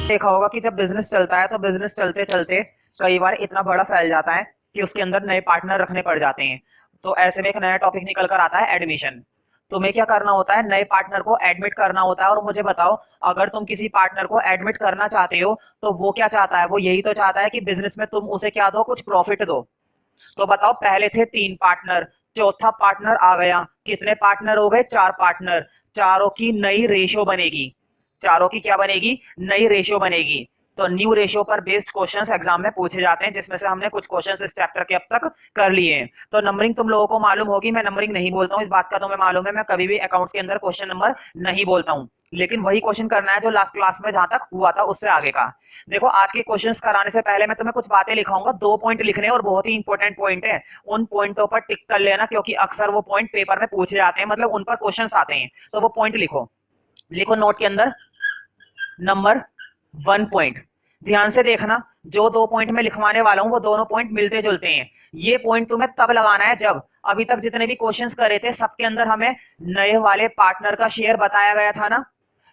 देखा होगा कि जब बिजनेस चलता है तो बिजनेस चलते चलते कई बार इतना बड़ा फैल जाता है कि उसके अंदर नए पार्टनर रखने पड़ जाते हैं। तो ऐसे में एक नया टॉपिक निकल कर आता है, एडमिशन। तुम्हें क्या करना होता है, नए पार्टनर को एडमिट करना होता है। और मुझे बताओ, अगर तुम किसी पार्टनर को एडमिट करना चाहते हो तो वो क्या चाहता है, वो यही तो चाहता है कि बिजनेस में तुम उसे क्या दो, कुछ प्रॉफिट दो। तो बताओ, पहले थे 3 पार्टनर, चौथा पार्टनर आ गया, कितने पार्टनर हो गए, 4 पार्टनर। चारों की नई रेशियो बनेगी, चारों की क्या बनेगी, नई रेशियो बनेगी। तो न्यू रेशियो पर बेस्ड क्वेश्चंस एग्जाम में पूछे जाते हैं, जिसमें से हमने कुछ क्वेश्चंस इस चैप्टर के अब तक कर लिए हैं। तो नंबरिंग तुम लोगों को मालूम होगी, मैं नंबरिंग नहीं बोलता हूँ, इस बात का तुम्हें मालूम है, मैं कभी भी अकाउंट्स के अंदर क्वेश्चन नंबर नहीं बोलता हूँ। लेकिन वही क्वेश्चन करना है जो लास्ट क्लास में जहां तक हुआ था उससे आगे का। देखो, आज के क्वेश्चंस कराने से पहले मैं तुम्हें कुछ बातें लिखाऊंगा, 2 पॉइंट लिखने, और बहुत ही इंपॉर्टेंट पॉइंट है। उन पॉइंटों पर टिक कर लेना, क्योंकि अक्सर वो पॉइंट पेपर में पूछे जाते हैं, मतलब उन पर क्वेश्चंस आते हैं। तो वो पॉइंट लिखो, लिखो नोट के अंदर। नंबर 1 पॉइंट, ध्यान से देखना, जो 2 पॉइंट में लिखवाने वाला हूं वो दोनों पॉइंट मिलते जुलते हैं। ये पॉइंट तुम्हें तब लगाना है जब अभी तक जितने भी क्वेश्चंस करे थे सबके अंदर हमें नए वाले पार्टनर का शेयर बताया गया था ना।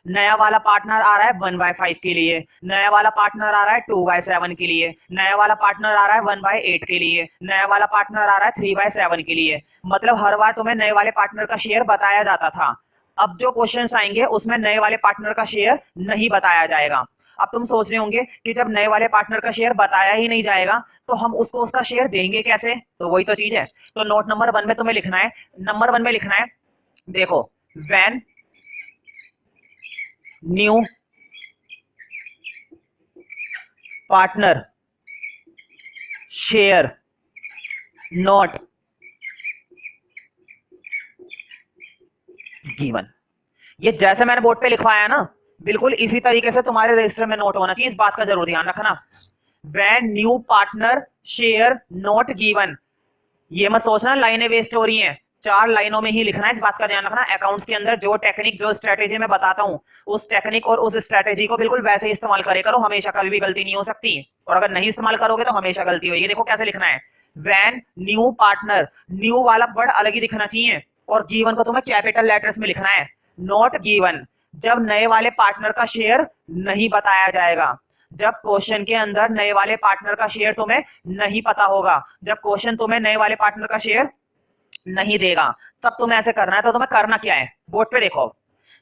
नया वाला पार्टनर आ रहा है 1/5 के लिए, नया वाला पार्टनर आ रहा है 2/7 के लिए, नया वाला पार्टनर आ रहा है 1/8 के लिए, नया वाला पार्टनर आ रहा है 3/7 के लिए। मतलब हर बार तुम्हें नए वाले पार्टनर का शेयर बताया जाता था। अब जो क्वेश्चंस आएंगे उसमें नए वाले पार्टनर का शेयर नहीं बताया जाएगा। अब तुम सोच रहे होंगे कि जब नए वाले पार्टनर का शेयर बताया ही नहीं जाएगा तो हम उसको उसका शेयर देंगे कैसे, तो वही तो चीज है। तो नोट नंबर 1 में तुम्हें लिखना है, नंबर 1 में लिखना है, देखो, when new partner share not given. ये जैसे मैंने बोर्ड पे लिखवाया ना, बिल्कुल इसी तरीके से तुम्हारे रजिस्टर में नोट होना चाहिए, इस बात का जरूर ध्यान रखना। When new partner share not given, ये मत सोचना लाइनें वेस्ट हो रही हैं, 4 लाइनों में ही लिखना है, इस बात का ध्यान रखना। अकाउंट्स के अंदर जो टेक्निक, जो स्ट्रेटेजी मैं बताता हूं, उस टेक्निक और उस स्ट्रेटेजी को बिल्कुल वैसे ही इस्तेमाल करे करो, हमेशा कभी भी गलती नहीं हो सकती। और अगर नहीं इस्तेमाल करोगे तो हमेशा गलती होगी। देखो कैसे लिखना है, व्हेन न्यू पार्टनर, न्यू वाला वर्ड अलग ही दिखना चाहिए, और गिवन को तुम्हें कैपिटल लेटर्स में लिखना है। नॉट गिवन, जब नए वाले पार्टनर का शेयर नहीं बताया जाएगा, जब क्वेश्चन के अंदर नए वाले पार्टनर का शेयर तुम्हें नहीं पता होगा, जब क्वेश्चन तुम्हें नए वाले पार्टनर का शेयर नहीं देगा, तब तुम्हें ऐसे करना है। तो तुम्हें करना क्या है, बोर्ड पे देखो,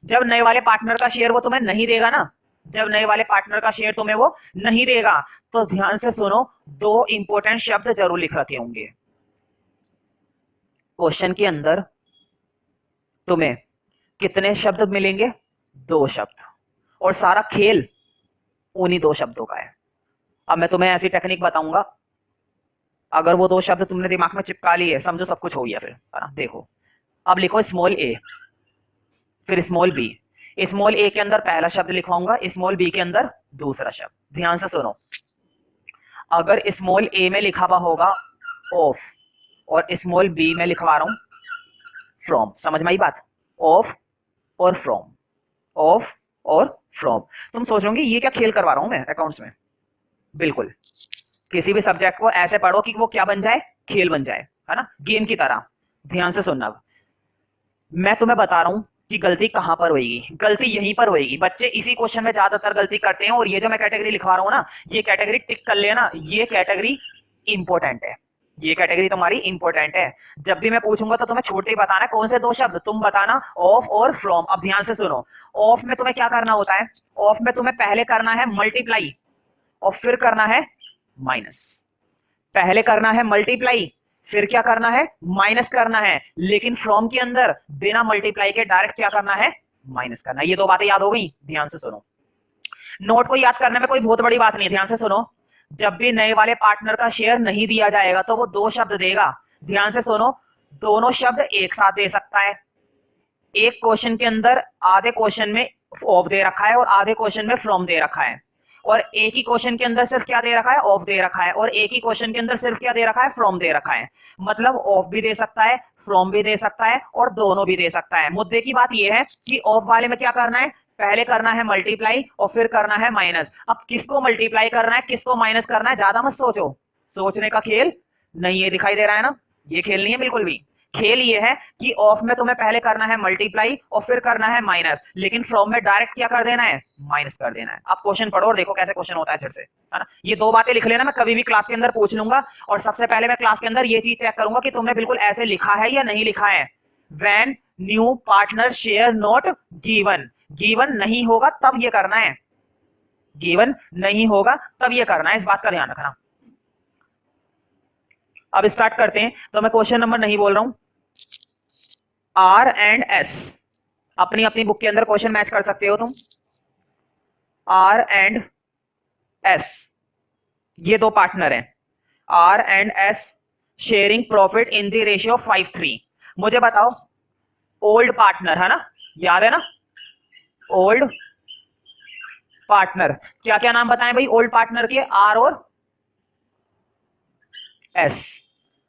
जब नए वाले पार्टनर का शेयर वो तुम्हें नहीं देगा ना, जब नए वाले पार्टनर का शेयर तुम्हें वो नहीं देगा, तो ध्यान से सुनो, 2 इंपॉर्टेंट शब्द जरूर लिख रखे होंगे क्वेश्चन के अंदर। तुम्हें कितने शब्द मिलेंगे, 2 शब्द, और सारा खेल उन्हीं 2 शब्दों का है। अब मैं तुम्हें ऐसी टेक्निक बताऊंगा, अगर वो 2 शब्द तुमने दिमाग में चिपका लिए, समझो सब कुछ हो गया फिर, है ना। देखो, अब लिखो स्मॉल ए, फिर स्मॉल बी। स्मॉल ए के अंदर पहला शब्द लिखवाऊंगा, स्मॉल बी के अंदर दूसरा शब्द। ध्यान से सुनो, अगर स्मॉल ए में लिखा हुआ होगा ऑफ, और स्मॉल बी में लिखवा रहा हूं फ्रॉम, समझ में आई बात, ऑफ और फ्रॉम, ऑफ और फ्रॉम। तुम सोच रहे ये क्या खेल करवा रहा हूं मैं अकाउंट्स में, बिल्कुल। किसी भी सब्जेक्ट को ऐसे पढ़ो कि वो क्या बन जाए, खेल बन जाए, है ना, गेम की तरह। ध्यान से सुनना, मैं तुम्हें बता रहा हूं कि गलती कहां पर होगी, गलती यहीं पर होगी। बच्चे इसी क्वेश्चन में ज्यादातर गलती करते हैं, और ये जो मैं कैटेगरी लिखवा रहा हूं ना, ये कैटेगरी टिक कर लेना, ये कैटेगरी इंपॉर्टेंट है, ये कैटेगरी तुम्हारी इंपॉर्टेंट है। जब भी मैं पूछूंगा तो तुम्हें छोड़ते ही बताना कौन से 2 शब्द, तुम बताना ऑफ और फ्रॉम। अब ध्यान से सुनो, ऑफ में तुम्हें क्या करना होता है, ऑफ में तुम्हें पहले करना है मल्टीप्लाई, और फिर करना है माइनस। पहले करना है मल्टीप्लाई, फिर क्या करना है, माइनस करना है। लेकिन फ्रॉम के अंदर बिना मल्टीप्लाई के डायरेक्ट क्या करना है, माइनस करना है। ये 2 बातें याद हो गई, ध्यान से सुनो। नोट को याद करने में कोई बहुत बड़ी बात नहीं है, ध्यान से सुनो। जब भी नए वाले पार्टनर का शेयर नहीं दिया जाएगा तो वो 2 शब्द देगा। ध्यान से सुनो, दोनों शब्द एक साथ दे सकता है। एक क्वेश्चन के अंदर आधे क्वेश्चन में ऑफ दे रखा है और आधे क्वेश्चन में फ्रॉम दे रखा है, और एक ही क्वेश्चन के अंदर सिर्फ क्या दे रखा है, ऑफ दे रखा है, और एक ही क्वेश्चन के अंदर सिर्फ क्या दे रखा है, फ्रॉम दे रखा है। मतलब ऑफ भी दे सकता है, फ्रॉम भी दे सकता है, और दोनों भी दे सकता है। मुद्दे की बात यह है कि ऑफ वाले में क्या करना है, पहले करना है मल्टीप्लाई और फिर करना है माइनस। अब किसको मल्टीप्लाई करना है, किसको माइनस करना है, ज्यादा मत सोचो, सोचने का खेल नहीं, ये दिखाई दे रहा है ना, ये खेल नहीं है बिल्कुल भी। खेल ये है कि ऑफ में तुम्हें पहले करना है मल्टीप्लाई और फिर करना है माइनस, लेकिन फ्रॉम में डायरेक्ट क्या कर देना है, माइनस कर देना है। अब क्वेश्चन पढ़ो और देखो कैसे क्वेश्चन होता है झट से, है ना। ये दो बातें लिख लेना, मैं कभी भी क्लास के अंदर पूछ लूंगा और सबसे पहले मैं क्लास के अंदर ये चीज चेक करूंगा कि तुमने बिल्कुल ऐसे लिखा है या नहीं लिखा है। When new partner share not given, given नहीं होगा तब ये करना है, गिवन नहीं होगा तब ये करना है, इस बात का ध्यान रखना। अब स्टार्ट करते हैं, तो मैं क्वेश्चन नंबर नहीं बोल रहा हूं। आर एंड एस, अपनी अपनी बुक के अंदर क्वेश्चन मैच कर सकते हो तुम। आर एंड एस, ये दो पार्टनर हैं, R and S sharing profit in the ratio 5:3। मुझे बताओ ओल्ड पार्टनर है ना, याद है ना, ओल्ड पार्टनर, क्या क्या नाम बताएं भाई ओल्ड पार्टनर के, आर और एस।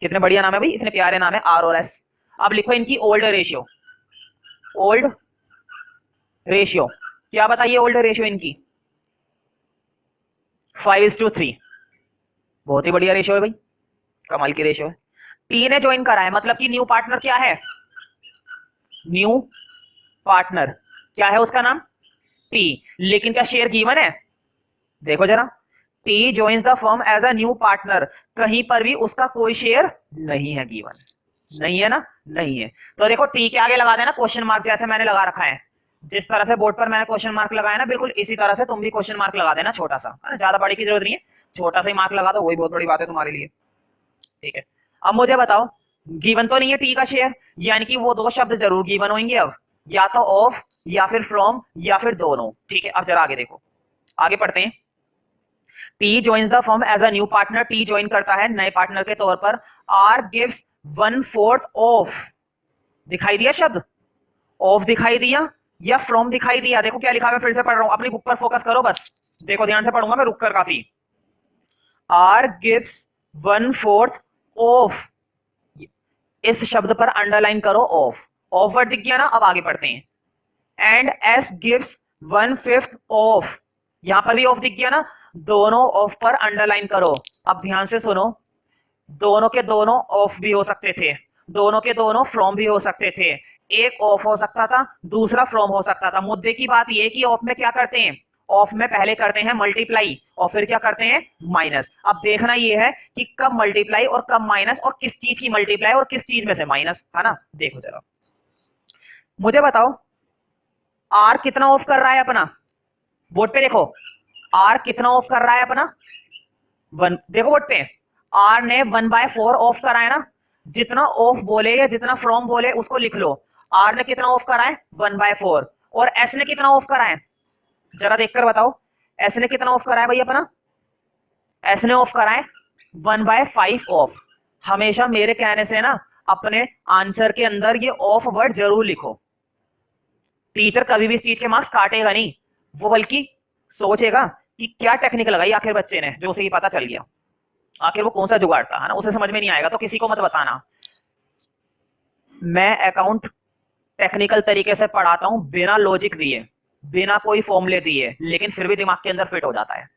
कितने बढ़िया नाम है भाई, इतने प्यारे नाम है आर और एस। अब लिखो इनकी ओल्ड रेशियो, ओल्ड रेशियो क्या बताइए, ओल्ड रेशियो इनकी 5:3। बहुत ही बढ़िया रेशियो है भाई, कमाल की रेशियो है। टी ने ज्वाइन करा है, मतलब कि न्यू पार्टनर क्या है, न्यू पार्टनर क्या है उसका नाम, टी, लेकिन क्या शेयर गिवन है, देखो जरा, T joins the firm as a new partner, कहीं पर भी उसका कोई शेयर नहीं है गिवन, नहीं है ना, नहीं है। तो देखो टी के आगे लगा देना क्वेश्चन मार्क, जैसे मैंने लगा रखा है, जिस तरह से बोर्ड पर मैंने क्वेश्चन मार्क लगाया ना, बिल्कुल इसी तरह से तुम भी क्वेश्चन मार्क लगा देना, छोटा सा, ज्यादा बड़ी की जरूरत नहीं है, छोटा सा ही मार्क लगा दो, वही बहुत बड़ी बात है तुम्हारे लिए, ठीक है। अब मुझे बताओ, गिवन तो नहीं है टी का शेयर, यानी कि वो दो शब्द जरूर गिवन होंगे, अब या तो ऑफ या फिर फ्रॉम या फिर दोनों, ठीक है। अब जरा आगे देखो, आगे पढ़ते हैं। T joins the firm as a new partner, T join करता है नए पार्टनर के तौर पर। आर गिव्स 1/4 ऑफ, दिखाई दिया शब्द, ऑफ दिखाई दिया या फ्रॉम दिखाई दिया, देखो क्या लिखा, मैं फिर से पढ़ रहा हूं, अपनी बुक पर फोकस करो बस, देखो ध्यान से पढ़ूंगा मैं रुककर काफी। आर गिव्स 1/4 ऑफ, इस शब्द पर अंडरलाइन करो ऑफ, ऑफ वर्ड दिख गया ना। अब आगे पढ़ते हैं। एंड एस गिव्स 1/5 ऑफ, यहां पर भी ऑफ दिख गया ना, दोनों ऑफ पर अंडरलाइन करो। अब ध्यान से सुनो, दोनों के दोनों ऑफ भी हो सकते थे, दोनों के दोनों फ्रॉम भी हो सकते थे, एक ऑफ हो सकता था दूसरा फ्रॉम हो सकता था। मुद्दे की बात यह कि ऑफ में क्या करते हैं, ऑफ में पहले करते हैं मल्टीप्लाई और फिर क्या करते हैं, माइनस। अब देखना यह है कि कब मल्टीप्लाई और कब माइनस, और किस चीज की मल्टीप्लाई और किस चीज में से माइनस, है ना। देखो जरा, मुझे बताओ आर कितना ऑफ कर रहा है अपना, बोर्ड पे देखो, आर कितना ऑफ कर रहा है अपना, 1, देखो बोर्ड पे, आर ने 1/4 ऑफ करा है ना, जितना ऑफ बोले या जितना फ्रॉम बोले उसको लिख लो। आर ने कितना ऑफ करा है, 1/4, और एस ने कितना ऑफ करा है, जरा देखकर बताओ, एस ने कितना ऑफ करा है भाई अपना, एस ने ऑफ करा है 1/5 ऑफ। हमेशा मेरे कहने से ना अपने आंसर के अंदर ये ऑफ वर्ड जरूर लिखो, टीचर कभी भी इस चीज के मार्क्स काटेगा नहीं, वो बल्कि सोचेगा कि क्या टेक्निक लगाई आखिर बच्चे ने, जो उसे पता चल गया, आखिर वो कौन सा जुगाड़ था, है ना, उसे समझ में नहीं आएगा तो किसी को मत बताना। मैं अकाउंट टेक्निकल तरीके से पढ़ाता हूं, बिना लॉजिक दिए, बिना कोई फॉर्मूले दिए, लेकिन फिर भी दिमाग के अंदर फिट हो जाता है।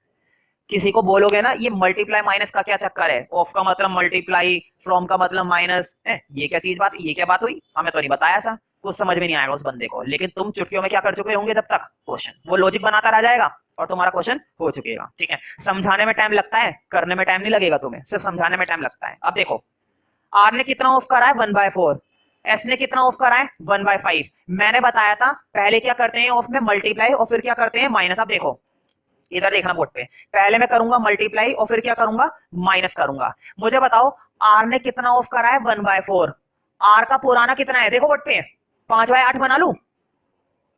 किसी को बोलोगे ना ये मल्टीप्लाई माइनस का क्या चक्कर है, ऑफ का मतलब मल्टीप्लाई, फ्रॉम का मतलब माइनस, ये क्या चीज बात, ये क्या बात हुई, हमें तो नहीं बताया ऐसा, कुछ समझ में नहीं आएगा उस बंदे को। लेकिन तुम चुटकियों में क्या कर चुके होंगे, जब तक क्वेश्चन वो लॉजिक बनाता रह जाएगा और तुम्हारा क्वेश्चन हो चुकेगा, ठीक है। समझाने में टाइम लगता है, करने में टाइम नहीं लगेगा तुम्हें, सिर्फ समझाने में टाइम लगता है। अब देखो, आर ने कितना ऑफ करा है, 1/4, एस ने कितना ऑफ करा है, 1/5। मैंने बताया था पहले क्या करते हैं ऑफ में, मल्टीप्लाई और फिर क्या करते हैं, माइनस। अब देखो इधर देखना बोर्ड पे, पहले मैं करूंगा मल्टीप्लाई और फिर क्या करूंगा, माइनस करूंगा। मुझे बताओ आर ने कितना ऑफ करा है, 1/4, आर का पुराना कितना है, देखो बोर्ड पे, 5/8 बना लू,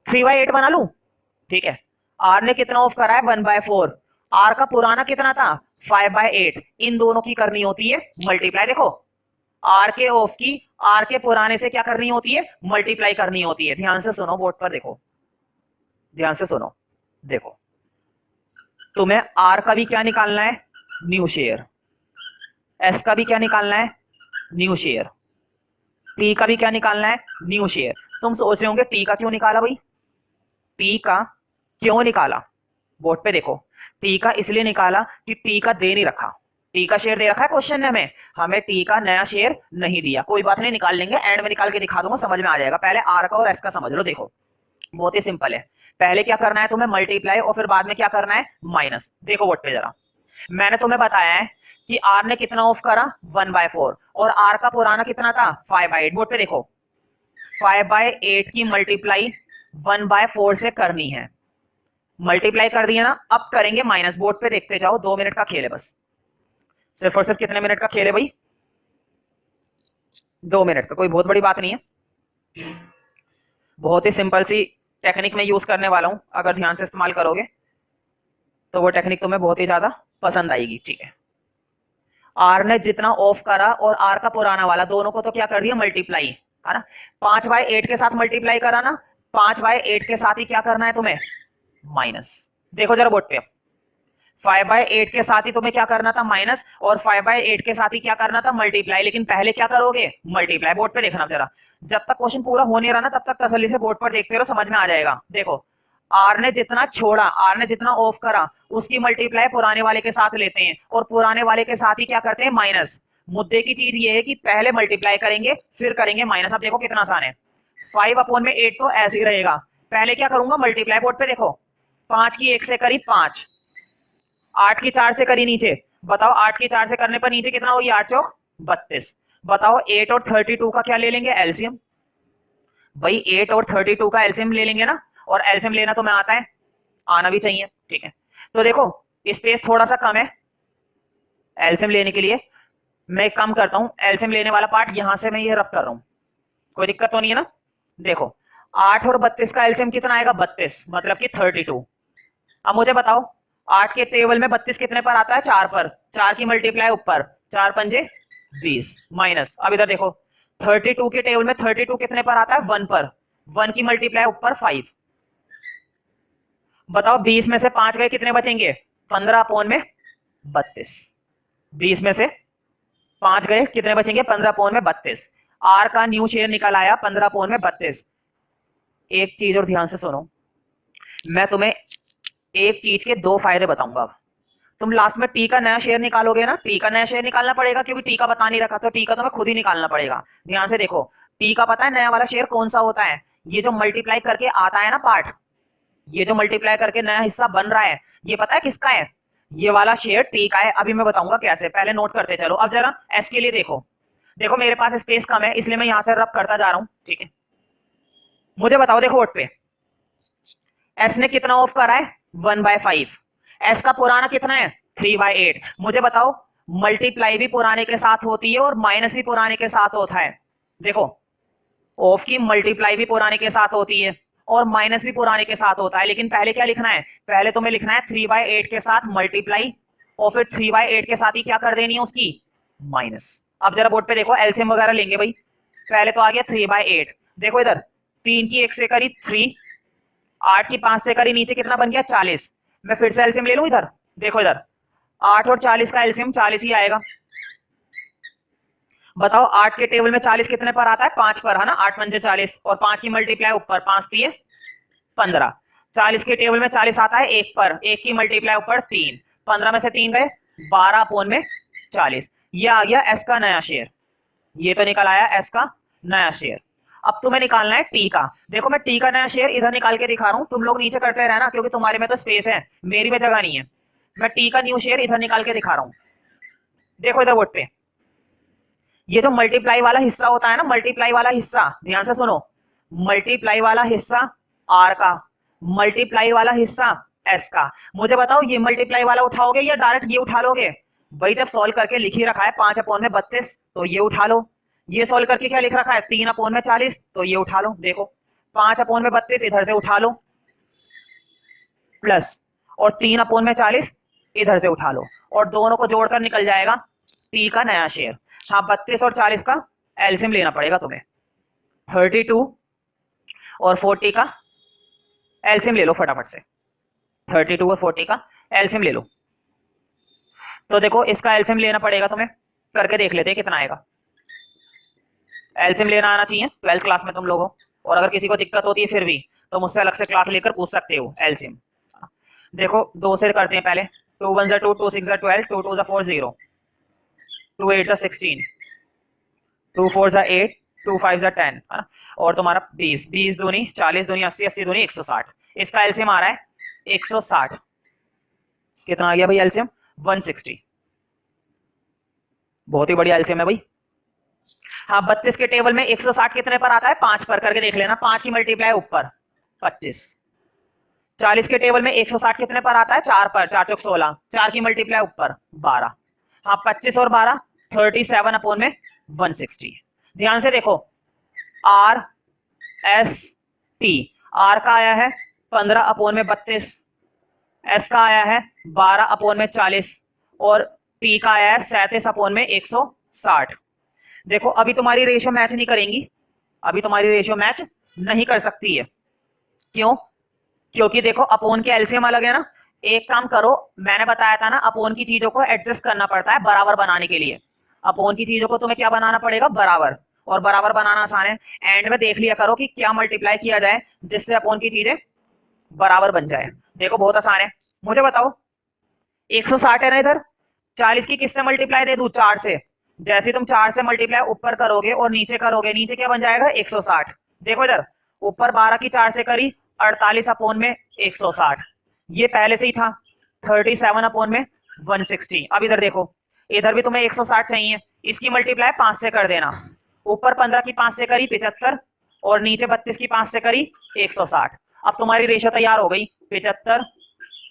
3/8 बना लू, ठीक है। आर ने कितना ऑफ करा है, 1/4, आर का पुराना कितना था, 5/8, इन दोनों की करनी होती है मल्टीप्लाई। देखो आर के ऑफ की आर के पुराने से क्या करनी होती है, मल्टीप्लाई करनी होती है। ध्यान से सुनो बोर्ड पर, देखो ध्यान से सुनो, देखो तुम्हें आर का भी क्या निकालना है, न्यू शेयर, एस का भी क्या निकालना है, न्यू शेयर, टी का भी क्या निकालना है, न्यू शेयर। तुम सोच रहे होंगे टी का क्यों निकाला भाई, टी का क्यों निकाला, बोर्ड पे देखो, टी का इसलिए निकाला कि टी का दे नहीं रखा, टी का शेयर दे रखा है क्वेश्चन ने हमें टी का नया शेयर नहीं दिया, कोई बात नहीं, निकाल लेंगे, एंड में निकाल के दिखा दूंगा, समझ में आ जाएगा। पहले आर का और एस का समझ लो। देखो बहुत ही सिंपल है, पहले क्या करना है तुम्हें, मल्टीप्लाई, और फिर बाद में क्या करना है, माइनस। देखो बोर्ड पे जरा, मैंने तुम्हें बताया है कि आर ने कितना ऑफ करा, 1/4, और आर का पुराना कितना था, 5/8। बोर्ड पे देखो 5/8 की मल्टीप्लाई 1/4 से करनी है, मल्टीप्लाई कर दिया ना, अब करेंगे माइनस। बोर्ड पे देखते जाओ, 2 मिनट का खेल है बस, सिर्फ और सिर्फ कितने मिनट का खेल है भाई, 2 मिनट का, कोई बहुत बड़ी बात नहीं है, बहुत ही सिंपल सी टेक्निक में यूज करने वाला हूं, अगर ध्यान से इस्तेमाल करोगे तो वो टेक्निक तुम्हें बहुत ही ज्यादा पसंद आएगी। ठीक है, आर ने जितना ऑफ करा और आर का पुराना वाला, दोनों को तो क्या कर दिया, मल्टीप्लाई, है ना। 5/8 के साथ मल्टीप्लाई करा ना, 5/8 के साथ ही क्या करना है तुम्हें, माइनस। देखो जरा बोर्ड पे, 5/8 के साथ ही तुम्हें क्या करना था, माइनस, और 5/8 के साथ ही क्या करना था, मल्टीप्लाई। लेकिन पहले क्या करोगे, मल्टीप्लाई। बोर्ड पे देखना जरा, जब तक क्वेश्चन पूरा हो नहीं रहा ना, तब तक तसल्ली से बोर्ड पर देखते रहो, समझ में आ जाएगा। देखो आर ने जितना छोड़ा, आर ने जितना ऑफ करा, उसकी मल्टीप्लाई पुराने वाले के साथ लेते हैं, और पुराने वाले के साथ ही क्या करते हैं, माइनस। मुद्दे की चीज ये है कि पहले मल्टीप्लाई करेंगे फिर करेंगे माइनस। अब देखो कितना आसान है, 5/8 तो ऐसे ही रहेगा, पहले क्या करूंगा, मल्टीप्लाई। बोर्ड पे देखो 5 की 1 से करी 5, 8 की 4 से करी नीचे, बताओ 8 की 4 से करने पर नीचे कितना होगी, 8 चौक 32। बताओ 8 और 32 का क्या ले लेंगे, एलसीएम। भाई 8 और 32 का एलसीएम ले लेंगे ना, और एलसीएम लेना तो मैं आता है, आना भी चाहिए। ठीक है, तो देखो स्पेस थोड़ा सा कम है एलसीएम लेने के लिए, मैं कम करता हूं, एलसीएम लेने वाला पार्ट यहां से मैं ये रब कर रहा हूं, कोई दिक्कत तो नहीं है ना। देखो 8 और 32 का एलसीएम कितना आएगा, 32, मतलब कि 32। अब मुझे बताओ 8 के टेबल में 32 कितने पर आता है, 4 पर, 4 की मल्टीप्लाई ऊपर, 4 पंजे 20, माइनस। अब इधर देखो 32 के टेबल में 32 कितने पर आता है, 1 पर, 1 की मल्टीप्लाई ऊपर 5। बताओ 20 में से 5 गए, कितने बचेंगे, 15/32। 20 में से 5 गए, कितने बचेंगे, 15/32। आर का न्यू शेयर निकल आया 15/32। एक चीज और ध्यान से सुनो, मैं तुम्हें एक चीज के 2 फायदे बताऊंगा। अब तुम लास्ट में टी का नया शेयर निकालोगे ना, टी का नया शेयर निकालना पड़ेगा, क्योंकि टी का बता नहीं रखा, तो टी का तुम्हें खुद ही निकालना पड़ेगा। ध्यान से देखो, टी का पता है नया वाला शेयर कौन सा होता है, ये जो मल्टीप्लाई करके आता है ना पार्ट, ये जो मल्टीप्लाई करके नया हिस्सा बन रहा है, ये पता है किसका है, ये वाला शेयर टी का है। अभी मैं बताऊंगा कैसे, पहले नोट करते चलो। अब जरा एस के लिए देखो, देखो मेरे पास स्पेस कम है, इसलिए मैं यहां से रब करता जा रहा हूं। ठीक है, मुझे बताओ, देखो वोट पे एस ने कितना ऑफ करा है, 1/5। एस का पुराना कितना है, 3/8। मुझे बताओ मल्टीप्लाई भी पुराने के साथ होती है और माइनस भी पुराने के साथ होता है। देखो ऑफ की मल्टीप्लाई भी पुराने के साथ होती है और माइनस भी पुराने के साथ होता है, लेकिन पहले क्या लिखना है, पहले तुम्हें लिखना है 3/8 के साथ मल्टीप्लाई, और फिर 3/8 के साथ ही क्या कर देनी है, उसकी माइनस। अब जरा बोर्ड पे देखो, एलसीएम वगैरह लेंगे भाई। पहले तो आ गया 3/8, देखो इधर 3 की 1 से करी 3, 8 की 5 से करी नीचे, कितना बन गया, 40। मैं फिर से एलसीएम ले लूं, इधर देखो, इधर 8 और 40 का एलसीएम 40 ही आएगा। बताओ 8 के टेबल में 40 कितने पर आता है, 5 पर, है ना, 8 पंजे 40, और 5 की मल्टीप्लाई ऊपर, 5 दिए 15। 40 के टेबल में 40 आता है 1 पर, 1 की मल्टीप्लाई ऊपर 3, 15 में से 3 गए, 12/40। ये आ गया एस का नया शेयर, ये तो निकल आया एस का नया शेयर। अब तुम्हें निकालना है टी का। देखो मैं टी का नया शेयर इधर निकाल के दिखा रहा हूं, तुम लोग नीचे करते रहना, क्योंकि तुम्हारे में तो स्पेस है, मेरी में जगह नहीं है। मैं टी का न्यू शेयर इधर निकाल के दिखा रहा हूं। देखो इधर बोर्ड पे, ये जो मल्टीप्लाई वाला हिस्सा होता है ना, मल्टीप्लाई वाला हिस्सा, ध्यान से सुनो, मल्टीप्लाई वाला हिस्सा आर का, मल्टीप्लाई वाला हिस्सा एस का। मुझे बताओ ये मल्टीप्लाई वाला उठाओगे या डायरेक्ट ये उठा लोगे, भाई जब सॉल्व करके लिख ही रखा है 5/32, तो ये उठा लो। ये सॉल्व करके क्या लिख रखा है, 3/40, तो ये उठा लो। देखो 5/32 इधर से उठा लो, प्लस, और 3/40 इधर से उठा लो, और दोनों को जोड़कर निकल जाएगा टी का नया शेयर। हाँ 32 और 40 का एलसीएम लेना पड़ेगा तुम्हें, 32 और 40 का एलसीएम ले लो फटाफट से, 32 और 40 का एलसीएम ले लो। तो देखो इसका एलसीएम लेना पड़ेगा तुम्हें, करके देख लेते हैं कितना आएगा। एलसीएम लेना आना चाहिए 12th क्लास में तुम लोगों, और अगर किसी को दिक्कत होती है फिर भी तो मुझसे अलग से क्लास लेकर पूछ सकते हो एलसीएम। देखो 2 से करते हैं पहले, 2 1 2, 2 6 12, 2 2 4 0, 2 8 16, 2 4 8, 2 5 10 है ना, और तुम्हारा 20, 20 दूनी 40, दूनी 80, 80 दूनी 160। इसका एलसीएम आ रहा है 160। कितना आ गया भाई एलसीएम? 160। बहुत ही बढ़िया एलसीएम है भाई। हाँ 32 के टेबल में 160 कितने पर आता है? 5 पर, करके देख लेना। 5 की मल्टीप्लाई ऊपर 25। 40 के टेबल में 160 कितने पर आता है? 4 पर, 4 चौक 16, 4 की मल्टीप्लाई ऊपर 12। हाँ 25 और 12 37 अपॉन में 160। ध्यान से देखो, आर एस टी, आर का आया है 15 अपॉन में 32, एस का आया है 12 अपॉन में 40, और टी का आया है 37 अपॉन में 160। देखो अभी तुम्हारी रेशियो मैच नहीं करेंगी, अभी तुम्हारी रेशियो मैच नहीं कर सकती है। क्यों? क्योंकि देखो अपोन के एलसीएम अलग है ना। एक काम करो, मैंने बताया था ना अपोन की चीजों को एडजस्ट करना पड़ता है बराबर बनाने के लिए। अपोन की चीजों को तुम्हें क्या बनाना पड़ेगा? बराबर। और बराबर बनाना आसान है, एंड में देख लिया करो कि क्या मल्टीप्लाई किया जाए जिससे अपोन की चीजें बराबर बन जाए। देखो बहुत आसान है, मुझे बताओ 160 है ना इधर, 40 की किससे मल्टीप्लाई दे दूं? 4 से। जैसे तुम 4 से मल्टीप्लाई ऊपर करोगे और नीचे करोगे, नीचे क्या बन जाएगा? 160। देखो इधर ऊपर 12 की 4 से करी 48 अपॉन में 160, ये पहले से ही था 37 अपॉन में 160। अब इधर देखो, इधर भी तुम्हें 160 चाहिए, इसकी मल्टीप्लाई 5 से कर देना। ऊपर 15 की 5 से करी 75, और नीचे 32 की 5 से करी 160। अब तुम्हारी रेशो तैयार हो गई 75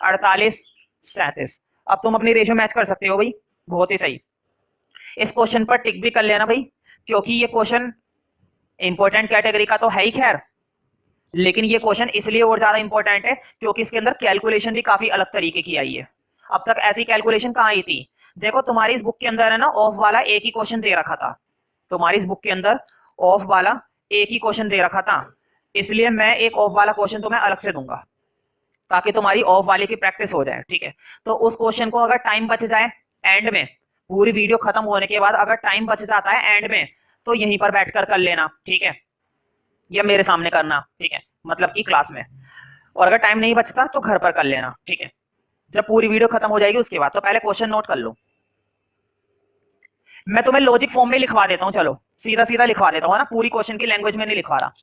48 37। अब तुम अपनी रेशियो मैच कर सकते हो भाई, बहुत ही सही। इस क्वेश्चन पर टिक भी कर लेना भाई, क्योंकि ये क्वेश्चन इंपॉर्टेंट कैटेगरी का तो है ही खैर, लेकिन ये क्वेश्चन इसलिए और ज्यादा इंपॉर्टेंट है क्योंकि इसके अंदर कैलकुलेशन भी काफी अलग तरीके की आई है। अब तक ऐसी कैलकुलेशन कहाँ आई थी? देखो तुम्हारी इस बुक के अंदर है ना ऑफ वाला एक ही क्वेश्चन दे रखा था, तुम्हारी इस बुक के अंदर ऑफ वाला एक ही क्वेश्चन दे रखा था, इसलिए मैं एक ऑफ वाला क्वेश्चन तुम्हें अलग से दूंगा ताकि तुम्हारी ऑफ वाले की प्रैक्टिस हो जाए। ठीक है, तो उस क्वेश्चन को अगर टाइम बच जाए एंड में, पूरी वीडियो खत्म होने के बाद अगर टाइम बच जाता है एंड में, तो यहीं पर बैठकर कर लेना। ठीक है, या मेरे सामने करना। ठीक है, मतलब कि क्लास में। और अगर टाइम नहीं बचता तो घर पर कर लेना। ठीक है, जब पूरी वीडियो खत्म हो जाएगी उसके बाद। तो पहले क्वेश्चन नोट कर लो, मैं तुम्हें लॉजिक फॉर्म में लिखवा देता हूं, चलो सीधा सीधा लिखवा देता हूं ना, पूरी क्वेश्चन की लैंग्वेज में नहीं लिखवा रहा।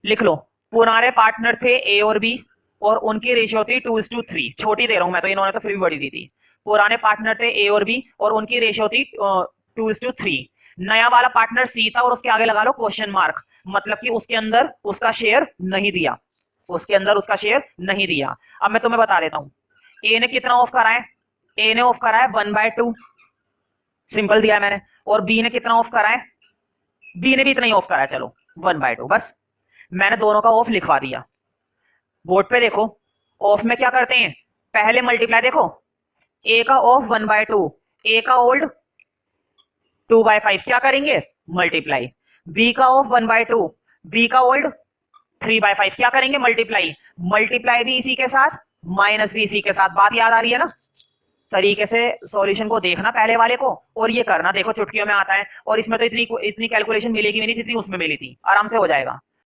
लिख लो, पुराने पार्टनर थे ए और बी और उनकी रेशियो थी 2:3। छोटी दे रहा हूं मैं तो, इन्होंने तो फिर भी बड़ी दी थी। पुराने पार्टनर थे ए और बी और उनकी रेशियो थी 2:3। नया वाला पार्टनर सी था और उसके आगे लगा लो क्वेश्चन मार्क, मतलब कि उसके अंदर उसका शेयर नहीं दिया, उसके अंदर उसका शेयर नहीं दिया। अब मैं तुम्हें बता देता हूं, ए ने कितना ऑफ करा है? ए ने ऑफ करा है 1/2, सिंपल दिया है मैंने। और बी ने कितना ऑफ करा है? बी ने भी इतना ही ऑफ करा है, चलो 1/2। बस मैंने दोनों का ऑफ लिखवा दिया। बोर्ड पे देखो, ऑफ में क्या करते हैं? पहले मल्टीप्लाई, देखो ए का ऑफ 1/2, ए का ओल्ड 2/5, क्या करेंगे? मल्टीप्लाई। बी का ऑफ 1/2, बी का ओल्ड 3/5, क्या करेंगे? मल्टीप्लाई। मल्टीप्लाई भी इसी के साथ, माइनस भी इसी के साथ। बात याद आ रही है ना? तरीके से सॉल्यूशन को देखना पहले वाले को और ये करना, देखो चुटकियों में आता है। और इसमें तो इतनी इतनी कैलकुलेशन मिलेगी भी नहीं जितनी उसमें मिली थी, आराम से हो जाएगा।